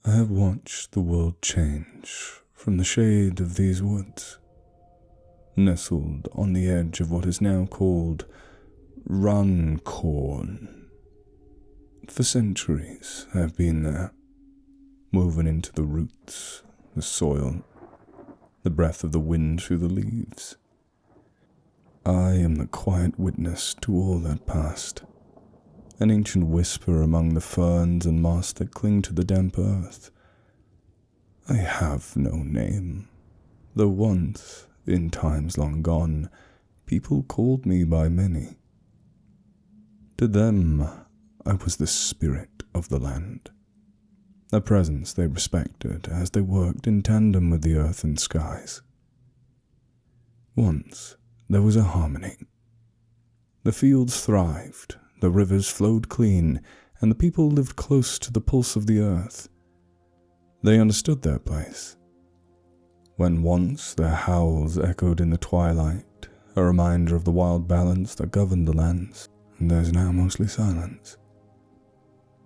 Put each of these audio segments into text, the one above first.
I have watched the world change from the shade of these woods, nestled on the edge of what is now called Runcorn. For centuries I have been there, woven into the roots, the soil, the breath of the wind through the leaves. I am the quiet witness to all that passed, an ancient whisper among the ferns and moss that cling to the damp earth. I have no name, though once, in times long gone, people called me by many. To them, I was the spirit of the land, a presence they respected as they worked in tandem with the earth and skies. Once, there was a harmony. The fields thrived, the rivers flowed clean, and the people lived close to the pulse of the earth. They understood their place. When once their howls echoed in the twilight, a reminder of the wild balance that governed the lands, there's now mostly silence.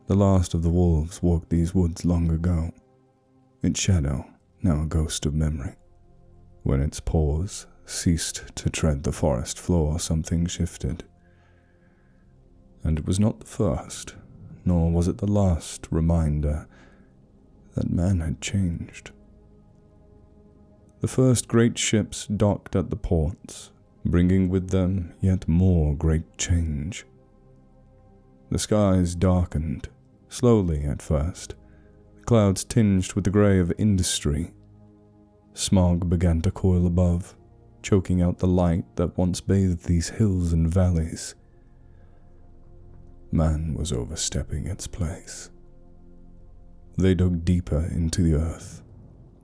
The last of the wolves walked these woods long ago, its shadow now a ghost of memory. When its paws ceased to tread the forest floor, something shifted. And it was not the first, nor was it the last reminder that man had changed. The first great ships docked at the ports, bringing with them yet more great change. The skies darkened, slowly at first, the clouds tinged with the grey of industry. Smog began to coil above, choking out the light that once bathed these hills and valleys. Man was overstepping its place. They dug deeper into the earth,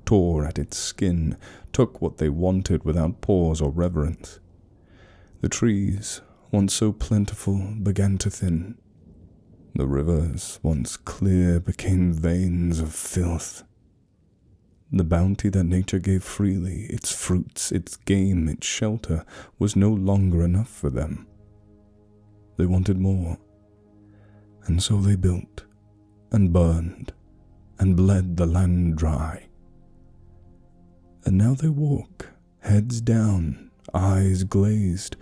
tore at its skin, took what they wanted without pause or reverence. The trees, once so plentiful, began to thin. The rivers, once clear, became veins of filth. The bounty that nature gave freely, its fruits, its game, its shelter, was no longer enough for them. They wanted more. And so they built, and burned, and bled the land dry. And now they walk, heads down, eyes glazed,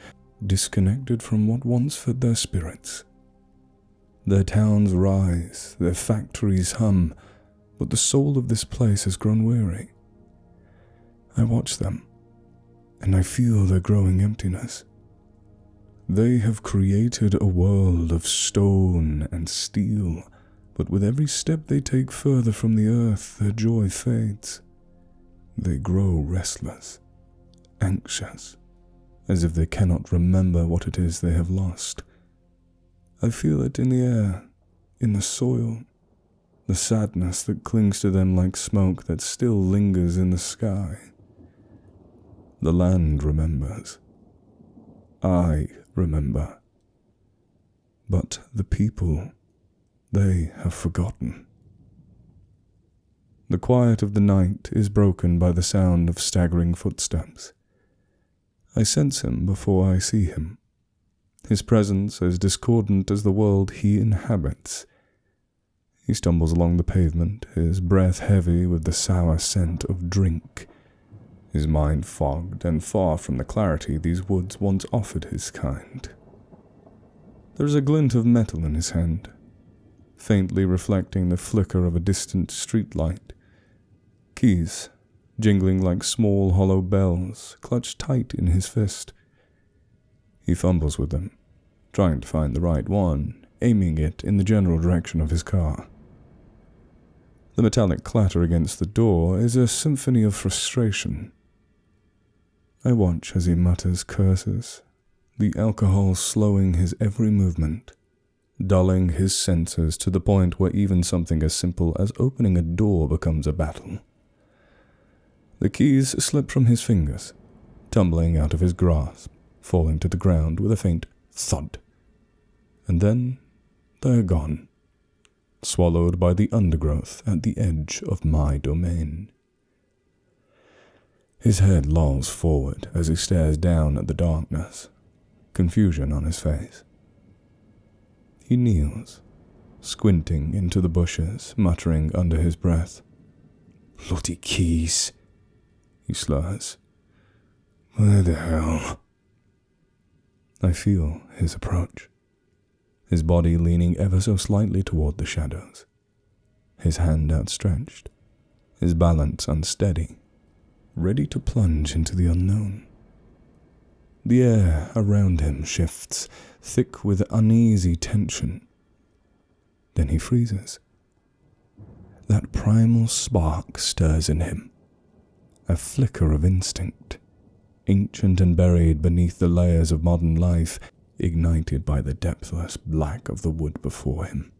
disconnected from what once fed their spirits. Their towns rise, their factories hum, but the soul of this place has grown weary. I watch them, and I feel their growing emptiness. They have created a world of stone and steel, but with every step they take further from the earth, their joy fades. They grow restless, anxious, as if they cannot remember what it is they have lost. I feel it in the air, in the soil, the sadness that clings to them like smoke that still lingers in the sky. The land remembers. I remember. But the people, they have forgotten. The quiet of the night is broken by the sound of staggering footsteps. I sense him before I see him, his presence as discordant as the world he inhabits. He stumbles along the pavement, his breath heavy with the sour scent of drink, his mind fogged and far from the clarity these woods once offered his kind. There is a glint of metal in his hand, faintly reflecting the flicker of a distant street light. Keys, jingling like small hollow bells, clutched tight in his fist. He fumbles with them, trying to find the right one, aiming it in the general direction of his car. The metallic clatter against the door is a symphony of frustration. I watch as he mutters curses, the alcohol slowing his every movement, dulling his senses to the point where even something as simple as opening a door becomes a battle. The keys slip from his fingers, tumbling out of his grasp, falling to the ground with a faint thud. And then they are gone, swallowed by the undergrowth at the edge of my domain. His head lolls forward as he stares down at the darkness, confusion on his face. He kneels, squinting into the bushes, muttering under his breath. "Bloody keys," he slurs. "Where the hell?" I feel his approach, his body leaning ever so slightly toward the shadows, his hand outstretched, his balance unsteady, ready to plunge into the unknown. The air around him shifts, thick with uneasy tension. Then he freezes. That primal spark stirs in him, a flicker of instinct, ancient and buried beneath the layers of modern life, ignited by the depthless black of the wood before him.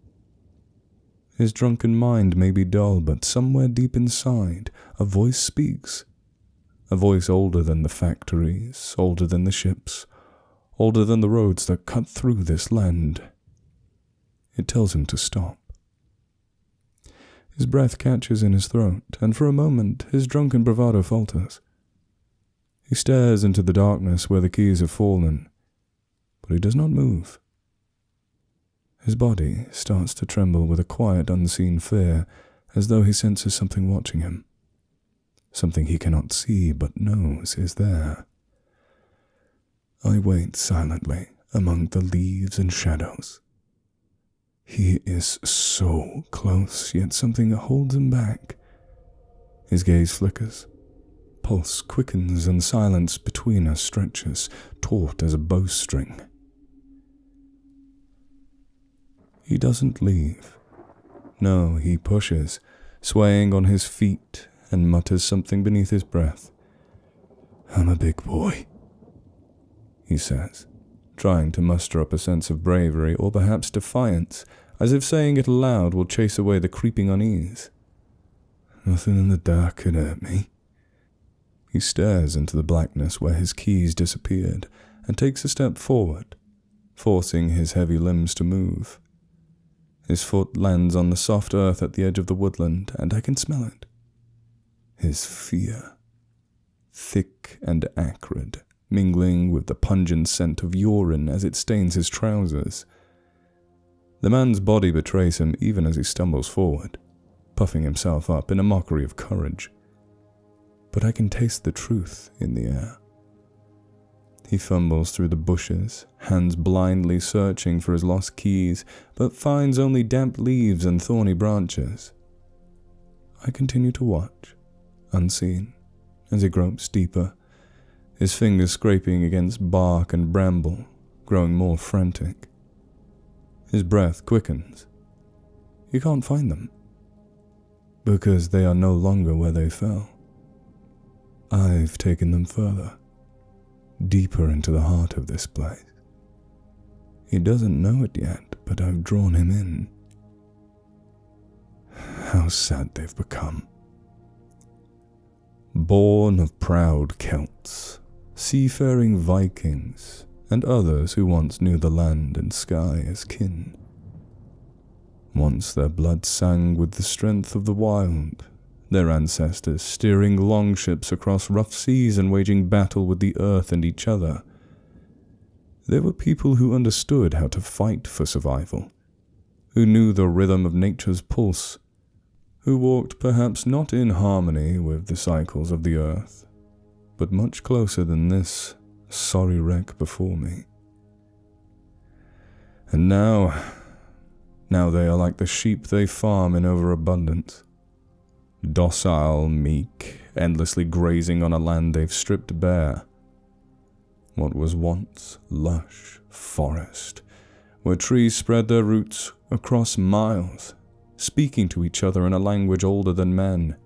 His drunken mind may be dull, but somewhere deep inside, a voice speaks. A voice older than the factories, older than the ships, older than the roads that cut through this land. It tells him to stop. His breath catches in his throat, and for a moment his drunken bravado falters. He stares into the darkness where the keys have fallen, but he does not move. His body starts to tremble with a quiet, unseen fear, as though he senses something watching him. Something he cannot see but knows is there. I wait silently among the leaves and shadows. He is so close, yet something holds him back. His gaze flickers. Pulse quickens and silence between us stretches, taut as a bowstring. He doesn't leave. No, he pushes, swaying on his feet, and mutters something beneath his breath. "I'm a big boy," he says, trying to muster up a sense of bravery or perhaps defiance, as if saying it aloud will chase away the creeping unease. "Nothing in the dark could hurt me." He stares into the blackness where his keys disappeared and takes a step forward, forcing his heavy limbs to move. His foot lands on the soft earth at the edge of the woodland, and I can smell it. His fear, thick and acrid, mingling with the pungent scent of urine as it stains his trousers. The man's body betrays him even as he stumbles forward, puffing himself up in a mockery of courage. But I can taste the truth in the air. He fumbles through the bushes, hands blindly searching for his lost keys, but finds only damp leaves and thorny branches. I continue to watch, unseen, as he gropes deeper, his fingers scraping against bark and bramble, growing more frantic. His breath quickens. He can't find them, because they are no longer where they fell. I've taken them further, deeper into the heart of this place. He doesn't know it yet, but I've drawn him in. How sad they've become. Born of proud Celts, seafaring Vikings, and others who once knew the land and sky as kin. Once their blood sang with the strength of the wild, their ancestors steering longships across rough seas and waging battle with the earth and each other. They were people who understood how to fight for survival, who knew the rhythm of nature's pulse, who walked perhaps not in harmony with the cycles of the earth, but much closer than this sorry wreck before me. And now they are like the sheep they farm in overabundance, docile, meek, endlessly grazing on a land they've stripped bare. What was once lush forest, where trees spread their roots across miles, speaking to each other in a language older than men,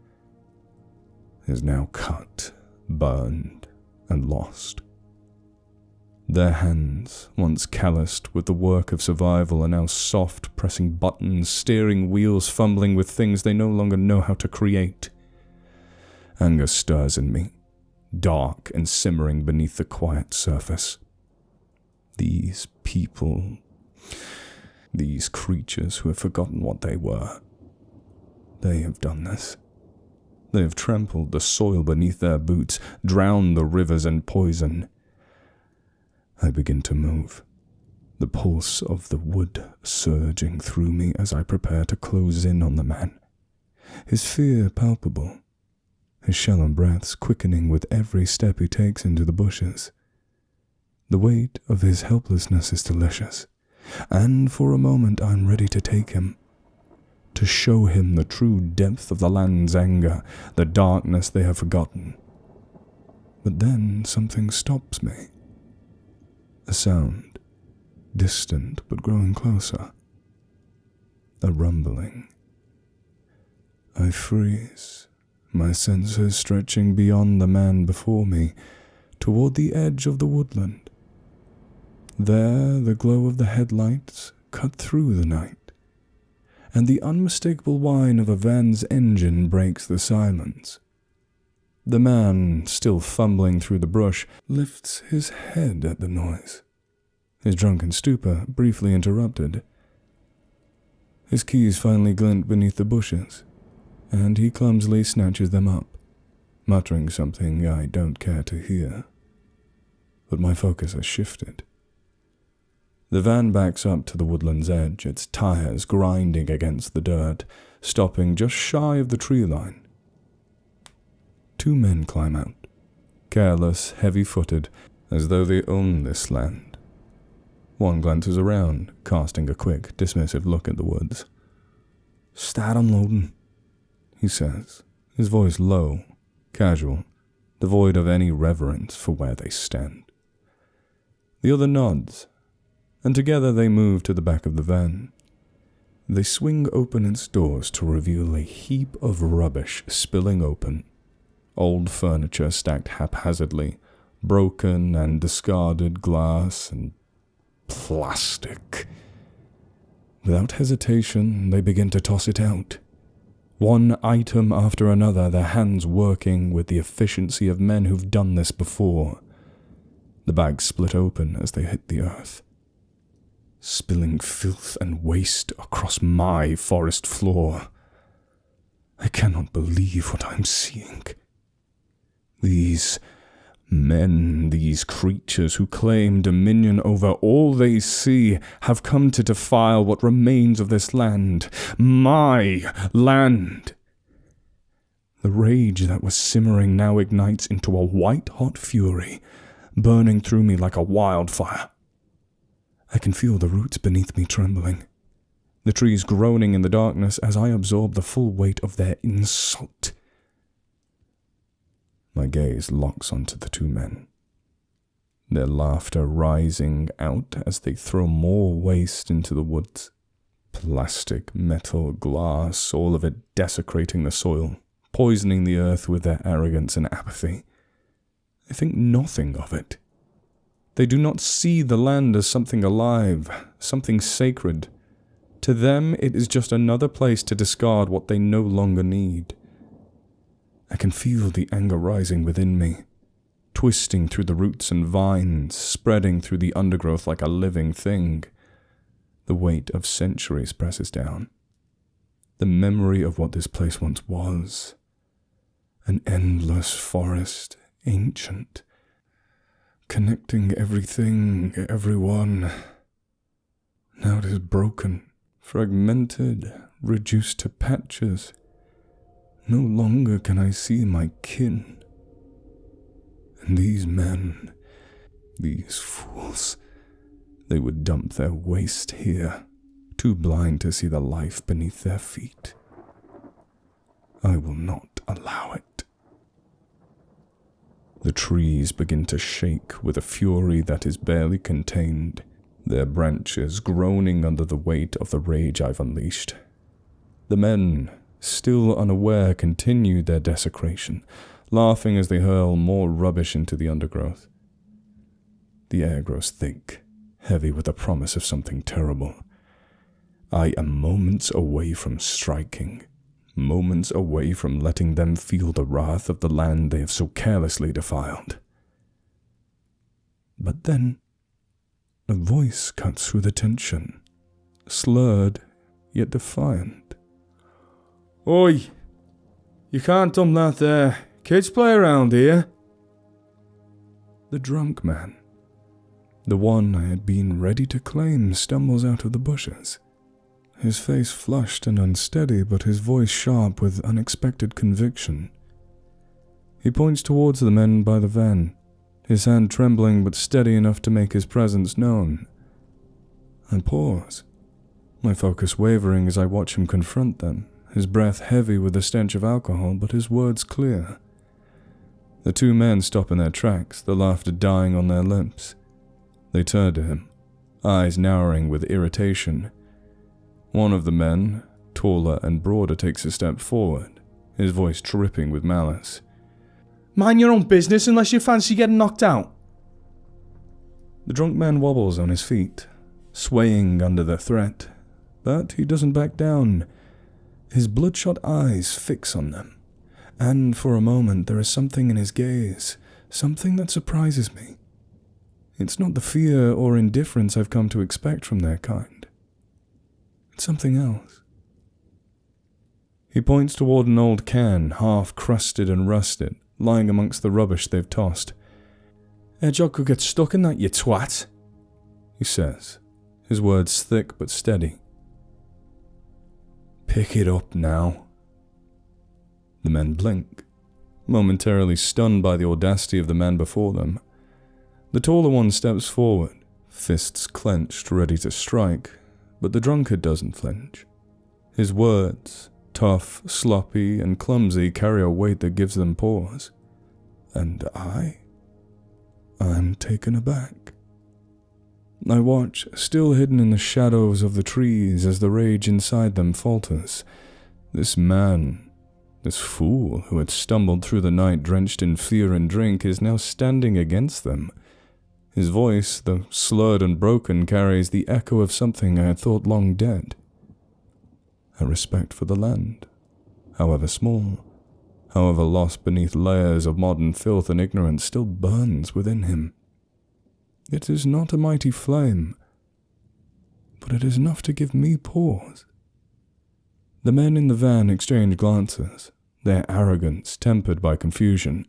is now cut, burned, and lost. Their hands, once calloused with the work of survival, are now soft, pressing buttons, steering wheels, fumbling with things they no longer know how to create. Anger stirs in me, dark and simmering beneath the quiet surface. These people, these creatures who have forgotten what they were, they have done this. They have trampled the soil beneath their boots, drowned the rivers in poison. I begin to move, the pulse of the wood surging through me as I prepare to close in on the man, his fear palpable, his shallow breaths quickening with every step he takes into the bushes. The weight of his helplessness is delicious, and for a moment I'm ready to take him, to show him the true depth of the land's anger, the darkness they have forgotten. But then something stops me. A sound, distant but growing closer. A rumbling. I freeze, my senses stretching beyond the man before me, toward the edge of the woodland. There the glow of the headlights cut through the night, and the unmistakable whine of a van's engine breaks the silence. The man, still fumbling through the brush, lifts his head at the noise, his drunken stupor briefly interrupted. His keys finally glint beneath the bushes, and he clumsily snatches them up, muttering something I don't care to hear. But my focus has shifted. The van backs up to the woodland's edge, its tires grinding against the dirt, stopping just shy of the tree line. Two men climb out, careless, heavy-footed, as though they own this land. One glances around, casting a quick, dismissive look at the woods. "Start unloading," he says, his voice low, casual, devoid of any reverence for where they stand. The other nods, and together they move to the back of the van. They swing open its doors to reveal a heap of rubbish spilling open. Old furniture stacked haphazardly, broken and discarded glass and plastic. Without hesitation, they begin to toss it out. One item after another, their hands working with the efficiency of men who've done this before. The bags split open as they hit the earth, spilling filth and waste across my forest floor. I cannot believe what I'm seeing. These men, these creatures who claim dominion over all they see, have come to defile what remains of this land. My land! The rage that was simmering now ignites into a white-hot fury, burning through me like a wildfire. I can feel the roots beneath me trembling, the trees groaning in the darkness as I absorb the full weight of their insult. My gaze locks onto the two men, their laughter rising out as they throw more waste into the woods. Plastic, metal, glass, all of it desecrating the soil, poisoning the earth with their arrogance and apathy. They think nothing of it. They do not see the land as something alive, something sacred. To them, it is just another place to discard what they no longer need. I can feel the anger rising within me, twisting through the roots and vines, spreading through the undergrowth like a living thing. The weight of centuries presses down. The memory of what this place once was. An endless forest, ancient, connecting everything, everyone. Now it is broken, fragmented, reduced to patches. No longer can I see my kin. And these men, these fools, they would dump their waste here, too blind to see the life beneath their feet. I will not allow it. The trees begin to shake with a fury that is barely contained, their branches groaning under the weight of the rage I've unleashed. The men, still unaware, continue their desecration, laughing as they hurl more rubbish into the undergrowth. The air grows thick, heavy with the promise of something terrible. I am moments away from striking, moments away from letting them feel the wrath of the land they have so carelessly defiled. But then, a voice cuts through the tension, slurred yet defiant. "Oi! You can't dump that there. Kids play around here." The drunk man, The one I had been ready to claim stumbles out of the bushes. His face flushed and unsteady, but his voice sharp with unexpected conviction. He points towards the men by the van, his hand trembling but steady enough to make his presence known. I pause, my focus wavering as I watch him confront them, his breath heavy with the stench of alcohol, but his words clear. The two men stop in their tracks, the laughter dying on their lips. They turn to him, eyes narrowing with irritation. One of the men, taller and broader, takes a step forward, his voice dripping with malice. Mind your own business unless you fancy getting knocked out. The drunk man wobbles on his feet, swaying under the threat, but he doesn't back down. His bloodshot eyes fix on them, and for a moment there is something in his gaze, something that surprises me. It's not the fear or indifference I've come to expect from their kind. It's something else. He points toward an old can, half crusted and rusted, lying amongst the rubbish they've tossed. Hedgehog could get stuck in that, you twat, he says, his words thick but steady. Pick it up now. The men blink, momentarily stunned by the audacity of the man before them. The taller one steps forward, fists clenched, ready to strike, but the drunkard doesn't flinch. His words, tough, sloppy, and clumsy, carry a weight that gives them pause. And I'm taken aback. I watch, still hidden in the shadows of the trees, as the rage inside them falters. This man, this fool who had stumbled through the night drenched in fear and drink, is now standing against them. His voice, though slurred and broken, carries the echo of something I had thought long dead. A respect for the land, however small, however lost beneath layers of modern filth and ignorance, still burns within him. It is not a mighty flame, but it is enough to give me pause. The men in the van exchange glances, their arrogance tempered by confusion.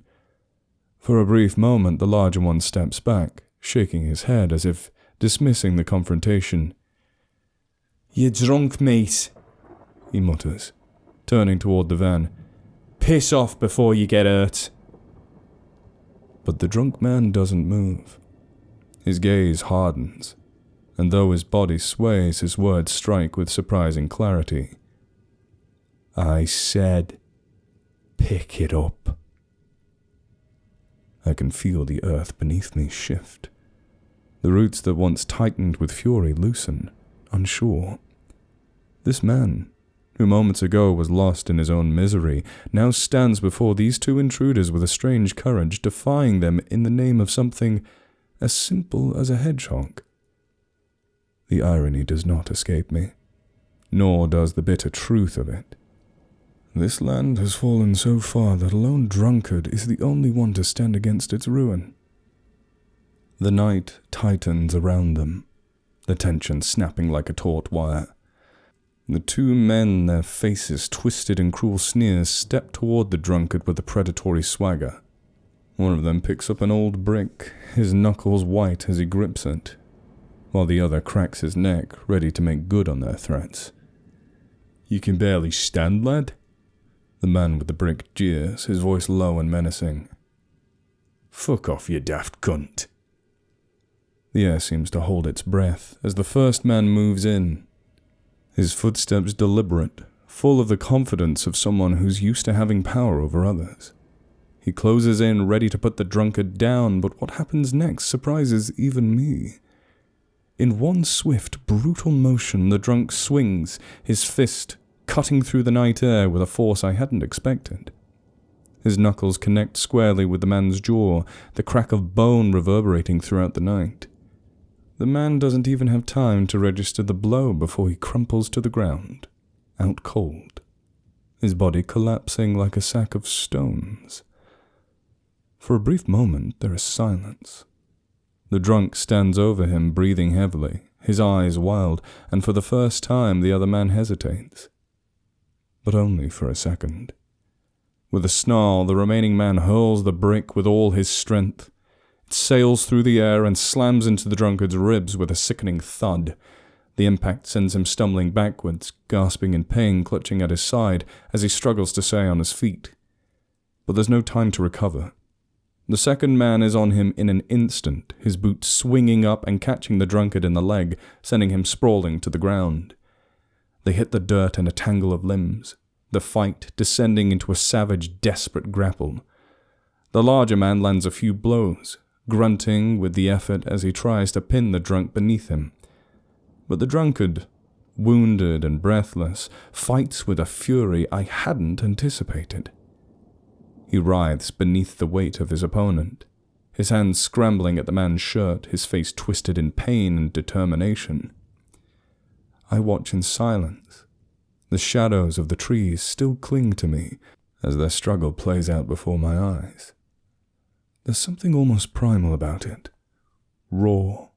For a brief moment the larger one steps back, shaking his head as if dismissing the confrontation. "You drunk, mate," he mutters, turning toward the van. "Piss off before you get hurt." But the drunk man doesn't move. His gaze hardens, and though his body sways, his words strike with surprising clarity. I said, pick it up. I can feel the earth beneath me shift. The roots that once tightened with fury loosen, unsure. This man, who moments ago was lost in his own misery, now stands before these two intruders with a strange courage, defying them in the name of something as simple as a hedgehog. The irony does not escape me, nor does the bitter truth of it. This land has fallen so far that a lone drunkard is the only one to stand against its ruin. The night tightens around them, the tension snapping like a taut wire. The two men, their faces twisted in cruel sneers, step toward the drunkard with a predatory swagger. One of them picks up an old brick, his knuckles white as he grips it, while the other cracks his neck, ready to make good on their threats. You can barely stand, lad? The man with the brick jeers, his voice low and menacing. Fuck off, you daft cunt. The air seems to hold its breath as the first man moves in, his footsteps deliberate, full of the confidence of someone who's used to having power over others. He closes in, ready to put the drunkard down, but what happens next surprises even me. In one swift, brutal motion, the drunk swings, his fist cutting through the night air with a force I hadn't expected. His knuckles connect squarely with the man's jaw, the crack of bone reverberating throughout the night. The man doesn't even have time to register the blow before he crumples to the ground, out cold, his body collapsing like a sack of stones. For a brief moment there is silence. The drunk stands over him, breathing heavily, his eyes wild, and for the first time the other man hesitates. But only for a second. With a snarl, the remaining man hurls the brick with all his strength. It sails through the air and slams into the drunkard's ribs with a sickening thud. The impact sends him stumbling backwards, gasping in pain, clutching at his side as he struggles to stay on his feet. But there's no time to recover. The second man is on him in an instant, his boot swinging up and catching the drunkard in the leg, sending him sprawling to the ground. They hit the dirt and a tangle of limbs, the fight descending into a savage, desperate grapple. The larger man lands a few blows, grunting with the effort as he tries to pin the drunk beneath him. But the drunkard, wounded and breathless, fights with a fury I hadn't anticipated. He writhes beneath the weight of his opponent, his hands scrambling at the man's shirt, his face twisted in pain and determination. I watch in silence. The shadows of the trees still cling to me as their struggle plays out before my eyes. There's something almost primal about it. Raw,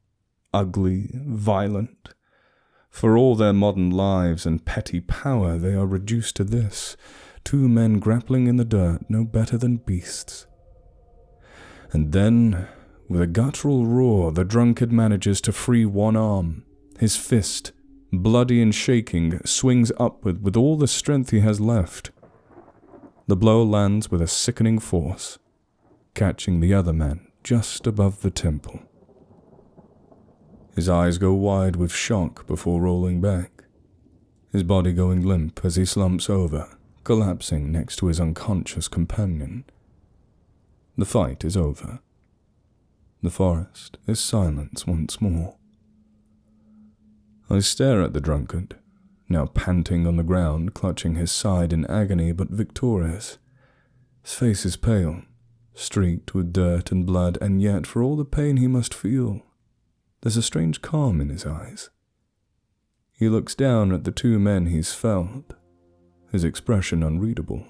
ugly, violent. For all their modern lives and petty power, they are reduced to this. Two men grappling in the dirt, no better than beasts. And then, with a guttural roar, the drunkard manages to free one arm. His fist, bloody and shaking, swings upward with all the strength he has left. The blow lands with a sickening force, catching the other man just above the temple. His eyes go wide with shock before rolling back, his body going limp as he slumps over, collapsing next to his unconscious companion. The fight is over. The forest is silence once more. I stare at the drunkard, now panting on the ground, clutching his side in agony but victorious. His face is pale, streaked with dirt and blood, and yet, for all the pain he must feel, there's a strange calm in his eyes. He looks down at the two men he's felled, his expression unreadable.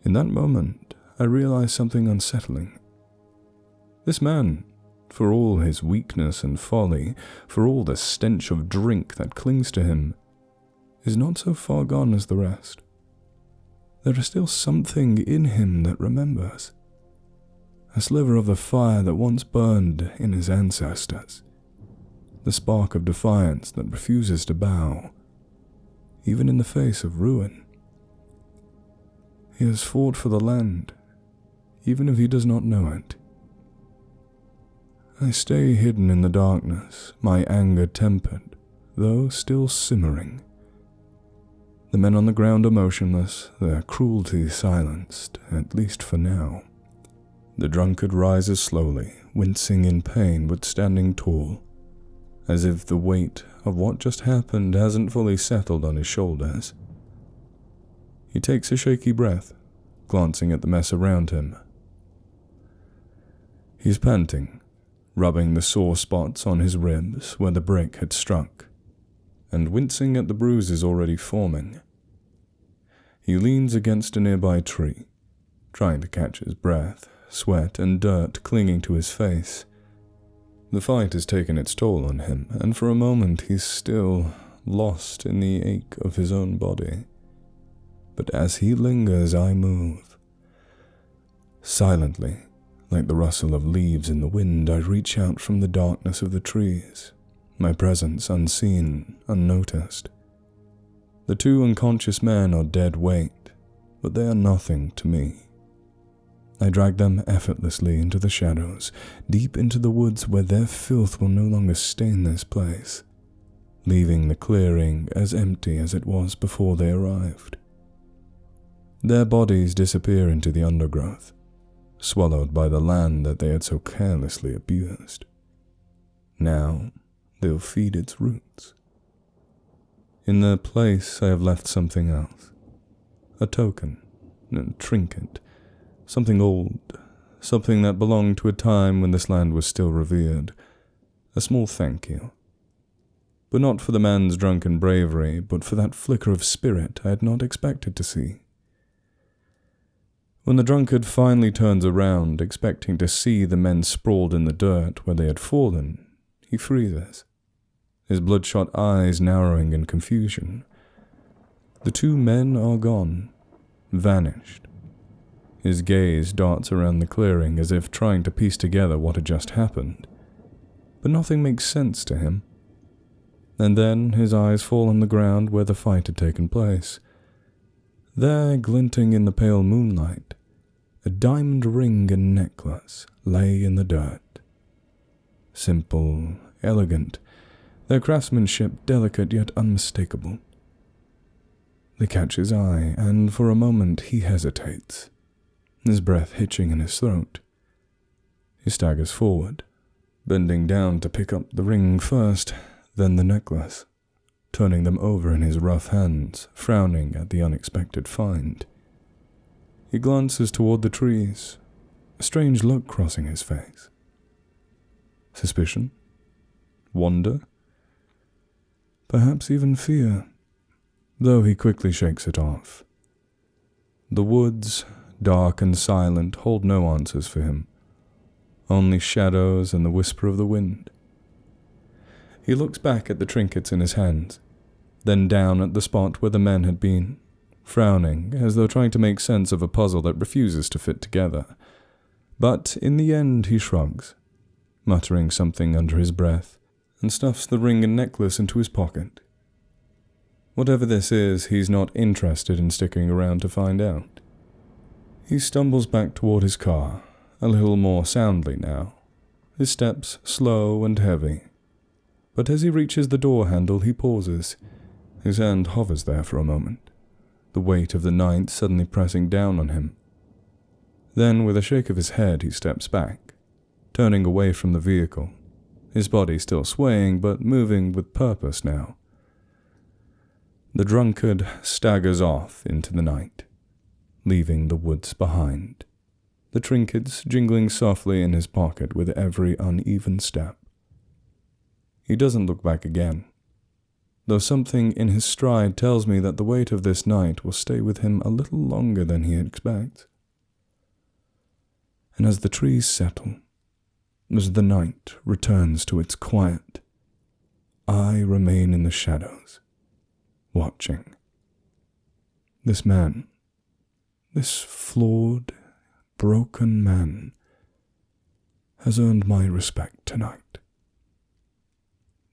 In that moment, I realize something unsettling. This man, for all his weakness and folly, for all the stench of drink that clings to him, is not so far gone as the rest. There is still something in him that remembers. A sliver of the fire that once burned in his ancestors. The spark of defiance that refuses to bow, even in the face of ruin. He has fought for the land, even if he does not know it. I stay hidden in the darkness, my anger tempered, though still simmering. The men on the ground are motionless, their cruelty silenced, at least for now. The drunkard rises slowly, wincing in pain but standing tall, as if the weight of what just happened hasn't fully settled on his shoulders. He takes a shaky breath, glancing at the mess around him. He's panting, rubbing the sore spots on his ribs where the brick had struck, and wincing at the bruises already forming. He leans against a nearby tree, trying to catch his breath, sweat and dirt clinging to his face. The fight has taken its toll on him, and for a moment he's still lost in the ache of his own body. But as he lingers, I move. Silently, like the rustle of leaves in the wind, I reach out from the darkness of the trees, my presence unseen, unnoticed. The two unconscious men are dead weight, but they are nothing to me. I drag them effortlessly into the shadows, deep into the woods where their filth will no longer stain this place, leaving the clearing as empty as it was before they arrived. Their bodies disappear into the undergrowth, swallowed by the land that they had so carelessly abused. Now they'll feed its roots. In their place I have left something else, a token, a trinket, something old, something that belonged to a time when this land was still revered, a small thank you. But not for the man's drunken bravery, but for that flicker of spirit I had not expected to see. When the drunkard finally turns around, expecting to see the men sprawled in the dirt where they had fallen, he freezes, his bloodshot eyes narrowing in confusion. The two men are gone, vanished. His gaze darts around the clearing as if trying to piece together what had just happened, but nothing makes sense to him. And then his eyes fall on the ground where the fight had taken place. There, glinting in the pale moonlight, a diamond ring and necklace lay in the dirt. Simple, elegant, their craftsmanship delicate yet unmistakable. They catch his eye, and for a moment he hesitates, his breath hitching in his throat. He staggers forward, bending down to pick up the ring first, then the necklace, turning them over in his rough hands, frowning at the unexpected find. He glances toward the trees, a strange look crossing his face. Suspicion? Wonder? Perhaps even fear, though he quickly shakes it off. The woods, dark and silent, hold no answers for him, only shadows and the whisper of the wind. He looks back at the trinkets in his hands, then down at the spot where the men had been, frowning as though trying to make sense of a puzzle that refuses to fit together. But in the end he shrugs, muttering something under his breath, and stuffs the ring and necklace into his pocket. Whatever this is, he's not interested in sticking around to find out. He stumbles back toward his car, a little more soundly now, his steps slow and heavy. But as he reaches the door handle, he pauses. His hand hovers there for a moment, the weight of the night suddenly pressing down on him. Then, with a shake of his head, he steps back, turning away from the vehicle, his body still swaying but moving with purpose now. The drunkard staggers off into the night, leaving the woods behind, the trinkets jingling softly in his pocket with every uneven step. He doesn't look back again, though something in his stride tells me that the weight of this night will stay with him a little longer than he expects. And as the trees settle, as the night returns to its quiet, I remain in the shadows, watching. This man, this flawed, broken man, has earned my respect tonight.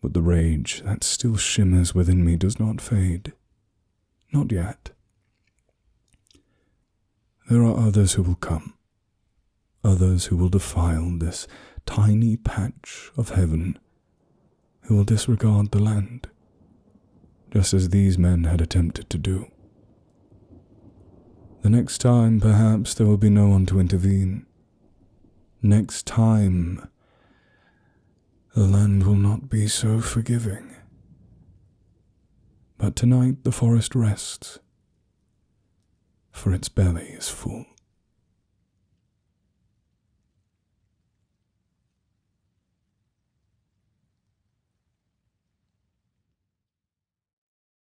But the rage that still shimmers within me does not fade. Not yet. There are others who will come. Others who will defile this tiny patch of heaven, who will disregard the land, just as these men had attempted to do. The next time, perhaps, there will be no one to intervene. Next time, the land will not be so forgiving. But tonight the forest rests, for its belly is full.